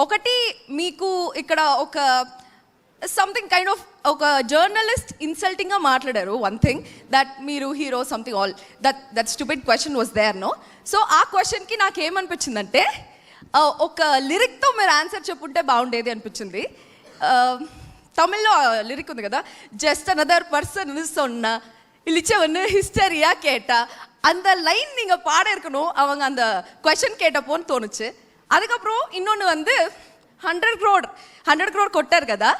ఒకటి మీకు ఇక్కడ ఒక సంథింగ్ కైండ్ ఆఫ్ ఒక జర్నలిస్ట్ ఇన్సల్టింగ్గా మాట్లాడారు. వన్ థింగ్ దట్ మీరు hero something all that stupid question was there no. So ఆ క్వశ్చన్కి నాకేమనిపించిందంటే ఒక లిరిక్తో మీరు ఆన్సర్ చెప్పుంటే బాగుండేది అనిపించింది. தமிழ்లో லிரிக் ఉంది కదా, ஜஸ்ட் another person சொன்னா இழிச்சவன்னு ஹிஸ்டரியா கேட்டா, அந்த லைன் நீங்கள் பாட இருக்கணும் அவங்க அந்த கொஷன் கேட்டப்போன்னு தோணுச்சு. அதுக்கப்புறம் இன்னொன்று வந்து 100 crore కొట్టారు కదా,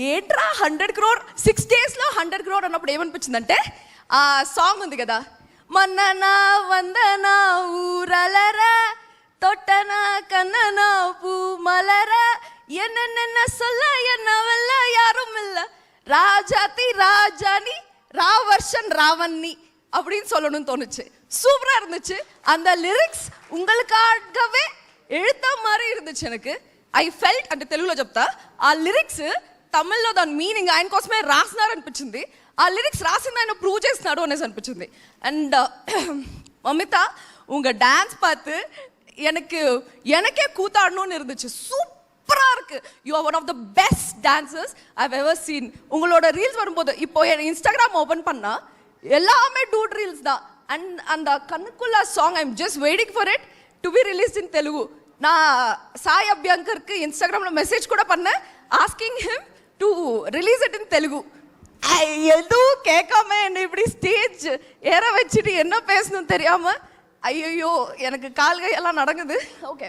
ఏంట్రా 100 crore 6 daysలో 100 crore అన్నప్పుడు ఏమనిపించిందంటే ఆ సాంగ్ ఉంది కదా, మన్ననా వందనా ఊరలర தொட்டனா கண்ணனா பூ மலர என்ன சொல்ல என்னவல்ல யாரும் இல்ல ராஜாத்தி ராஜானி ராவர்ஷன் ராவண்ணி அப்படின்னு சொல்லணும்னு தோணுச்சு. சூப்பரா இருந்துச்சு. அந்த லிரிக்ஸ் உங்களுக்காகவே எழுத்த மாதிரி இருந்துச்சு. எனக்கு ఐ ఫెల్ట్ అంటే తెలుగులో చెప్తా, ఆ లిరిక్స్ తమిళ్లో దాని మీనింగ్ ఆయన కోసమే రాసినారు అనిపించింది. ఆ లిరిక్స్ రాసింది ఆయన ప్రూవ్ చేస్తున్నాడు అనేసి అనిపించింది. అండ్ மமிதா உங்க டான்ஸ் பார்த்து எனக்கே கூத்தாடணும்னு இருந்துச்சு. சூப்பராக இருக்கு. You are one of the best dancers I've ever seen. உங்களோட ரீல்ஸ் வரும்போது இப்போ இன்ஸ்டாகிராம் ஓப்பன் பண்ணா எல்லாமே டூட் ரீல்ஸ் தான். அண்ட் அந்த கண்ணுக்குள்ள song I am just waiting for it to be released இன் தெலுங்கு. நான் சாய் அபியங்கருக்கு இன்ஸ்டாகிராமில் மெசேஜ் கூட பண்ணேன் asking him to release it in Telugu. எதுவும் கேட்காம என்னை இப்படி ஸ்டேஜ் ஏற வச்சுட்டு என்ன பேசணும்னு தெரியாமல் ஐயோ எனக்கு கால் கையெல்லாம் நடக்குது. ஓகே,